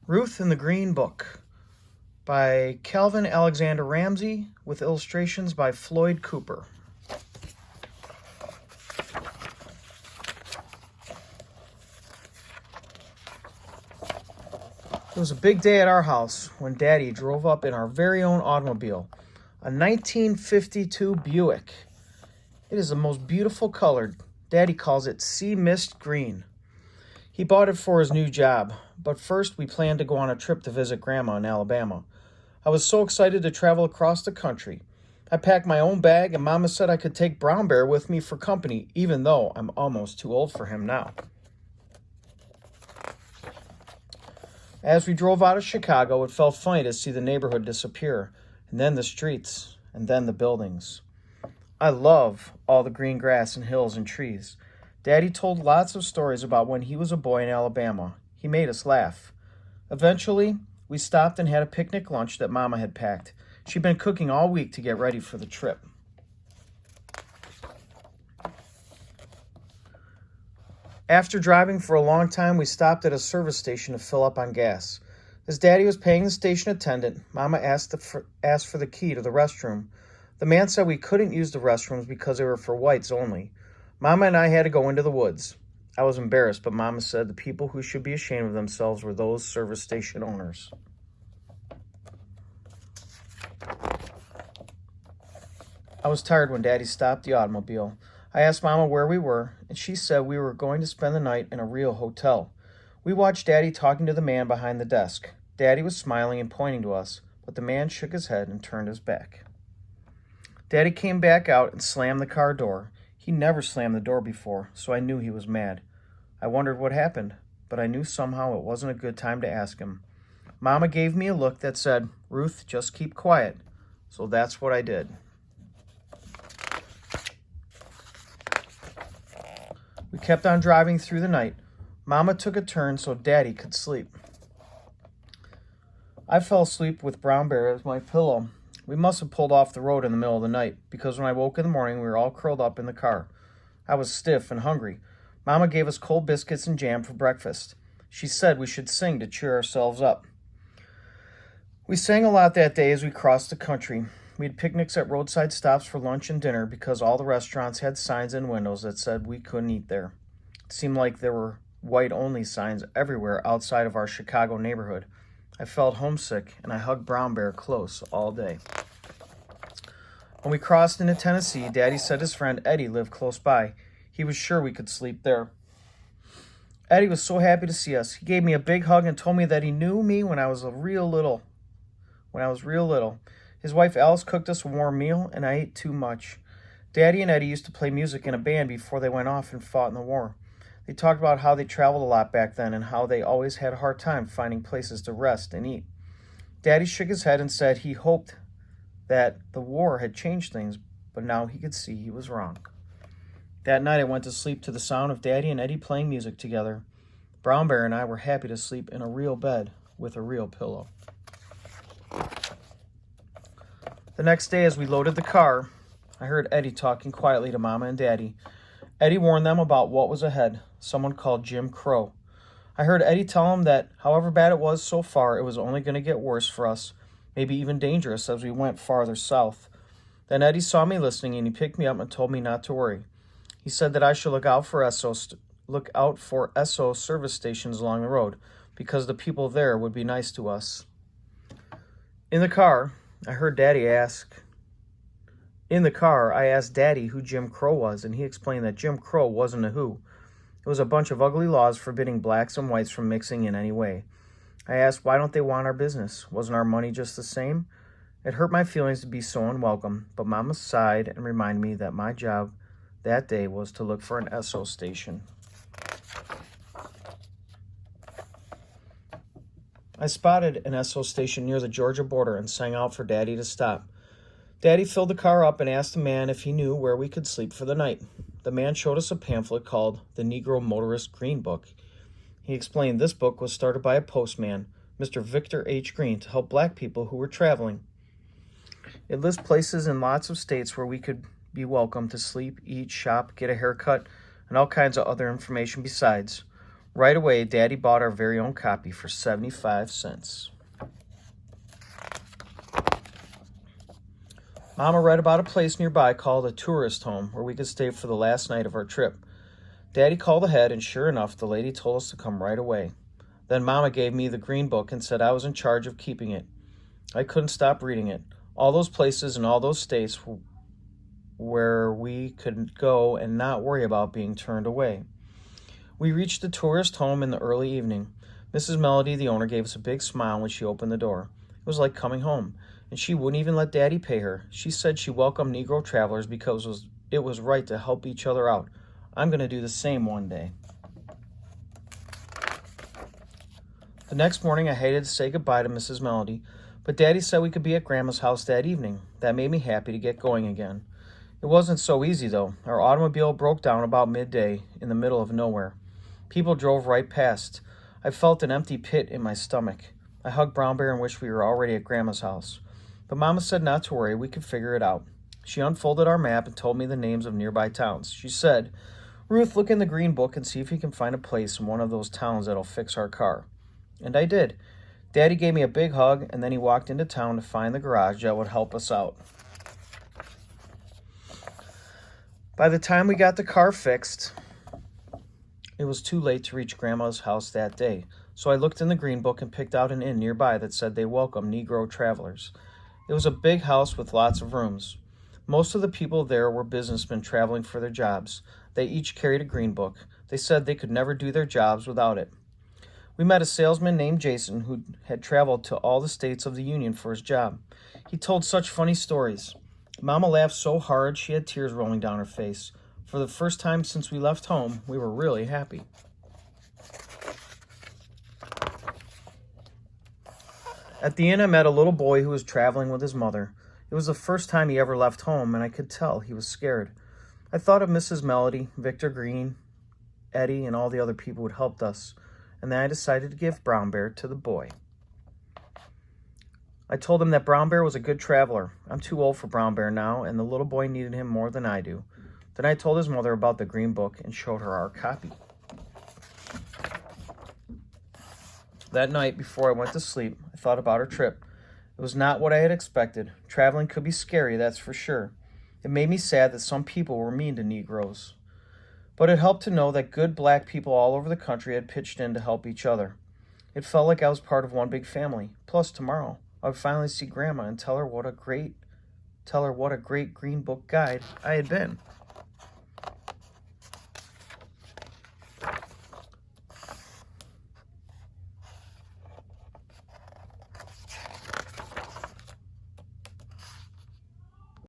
Ruth in the Green Book by Calvin Alexander Ramsey with illustrations by Floyd Cooper. It was a big day at our house when Daddy drove up in our very own automobile, a 1952 Buick. It is the most beautiful colored. Daddy calls it sea mist green. He bought it for his new job, but first we planned to go on a trip to visit Grandma in Alabama. I was so excited to travel across the country. I packed my own bag, and Mama said I could take Brown Bear with me for company, even though I'm almost too old for him now. As we drove out of Chicago, it felt funny to see the neighborhood disappear, and then the streets, and then the buildings. I love all the green grass and hills and trees. Daddy told lots of stories about when he was a boy in Alabama. He made us laugh. Eventually, we stopped and had a picnic lunch that Mama had packed. She'd been cooking all week to get ready for the trip. After driving for a long time, we stopped at a service station to fill up on gas. As Daddy was paying the station attendant, Mama asked for the key to the restroom. The man said we couldn't use the restrooms because they were for whites only. Mama and I had to go into the woods. I was embarrassed, but Mama said the people who should be ashamed of themselves were those service station owners. I was tired when Daddy stopped the automobile. I asked Mama where we were, and she said we were going to spend the night in a real hotel. We watched Daddy talking to the man behind the desk. Daddy was smiling and pointing to us, but the man shook his head and turned his back. Daddy came back out and slammed the car door. He never slammed the door before, so I knew he was mad. I wondered what happened, but I knew somehow it wasn't a good time to ask him. Mama gave me a look that said, "Ruth, just keep quiet." So that's what I did. We kept on driving through the night. Mama took a turn so Daddy could sleep. I fell asleep with Brown Bear as my pillow. We must have pulled off the road in the middle of the night, because when I woke in the morning, we were all curled up in the car. I was stiff and hungry. Mama gave us cold biscuits and jam for breakfast. She said we should sing to cheer ourselves up. We sang a lot that day as we crossed the country. We had picnics at roadside stops for lunch and dinner because all the restaurants had signs in windows that said we couldn't eat there. It seemed like there were white-only signs everywhere outside of our Chicago neighborhood. I felt homesick, and I hugged Brown Bear close all day. When we crossed into Tennessee, Daddy said his friend Eddie lived close by. He was sure we could sleep there. Eddie was so happy to see us. He gave me a big hug and told me that he knew me when I was real little. His wife Alice cooked us a warm meal, and I ate too much. Daddy and Eddie used to play music in a band before they went off and fought in the war. They talked about how they traveled a lot back then and how they always had a hard time finding places to rest and eat. Daddy shook his head and said he hoped that the war had changed things, but now he could see he was wrong. That night I went to sleep to the sound of Daddy and Eddie playing music together. Brown Bear and I were happy to sleep in a real bed with a real pillow. The next day as we loaded the car, I heard Eddie talking quietly to Mama and Daddy. Eddie warned them about what was ahead, someone called Jim Crow. I heard Eddie tell him that however bad it was so far, it was only going to get worse for us, maybe even dangerous as we went farther south. Then Eddie saw me listening and he picked me up and told me not to worry. He said that I should look out for SO service stations along the road because the people there would be nice to us. In the car, I asked Daddy who Jim Crow was, and he explained that Jim Crow wasn't a who. It was a bunch of ugly laws forbidding blacks and whites from mixing in any way. I asked, why don't they want our business? Wasn't our money just the same? It hurt my feelings to be so unwelcome, but Mama sighed and reminded me that my job that day was to look for an SO station. I spotted an SO station near the Georgia border and sang out for Daddy to stop. Daddy filled the car up and asked the man if he knew where we could sleep for the night. The man showed us a pamphlet called the Negro Motorist Green Book. He explained this book was started by a postman, Mr. Victor H. Green, to help black people who were traveling. It lists places in lots of states where we could be welcome to sleep, eat, shop, get a haircut, and all kinds of other information besides. Right away, Daddy bought our very own copy for 75 cents. Mama read about a place nearby called a tourist home where we could stay for the last night of our trip. Daddy called ahead, and sure enough, the lady told us to come right away. Then Mama gave me the green book and said I was in charge of keeping it. I couldn't stop reading it. All those places and all those states where we could go and not worry about being turned away. We reached the tourist home in the early evening. Mrs. Melody, the owner, gave us a big smile when she opened the door. It was like coming home, and she wouldn't even let Daddy pay her. She said she welcomed Negro travelers because it was right to help each other out. I'm going to do the same one day. The next morning, I hated to say goodbye to Mrs. Melody, but Daddy said we could be at Grandma's house that evening. That made me happy to get going again. It wasn't so easy, though. Our automobile broke down about midday in the middle of nowhere. People drove right past. I felt an empty pit in my stomach. I hugged Brown Bear and wished we were already at Grandma's house. But Mama said not to worry, we could figure it out. She unfolded our map and told me the names of nearby towns. She said, "Ruth, look in the green book and see if you can find a place in one of those towns that'll fix our car." And I did. Daddy gave me a big hug, and then he walked into town to find the garage that would help us out. By the time we got the car fixed, it was too late to reach Grandma's house that day, so I looked in the green book and picked out an inn nearby that said they welcome Negro travelers. It was a big house with lots of rooms. Most of the people there were businessmen traveling for their jobs. They each carried a green book. They said they could never do their jobs without it. We met a salesman named Jason who had traveled to all the states of the Union for his job. He told such funny stories. Mama laughed so hard she had tears rolling down her face. For the first time since we left home, we were really happy. At the inn, I met a little boy who was traveling with his mother. It was the first time he ever left home, and I could tell he was scared. I thought of Mrs. Melody, Victor Green, Eddie, and all the other people who had helped us, and then I decided to give Brown Bear to the boy. I told him that Brown Bear was a good traveler. I'm too old for Brown Bear now, and the little boy needed him more than I do. Then I told his mother about the green book and showed her our copy. That night, before I went to sleep, I thought about our trip. It was not what I had expected. Traveling could be scary, that's for sure. It made me sad that some people were mean to Negroes. But it helped to know that good black people all over the country had pitched in to help each other. It felt like I was part of one big family. Plus, tomorrow, I would finally see Grandma and tell her what a great green book guide I had been.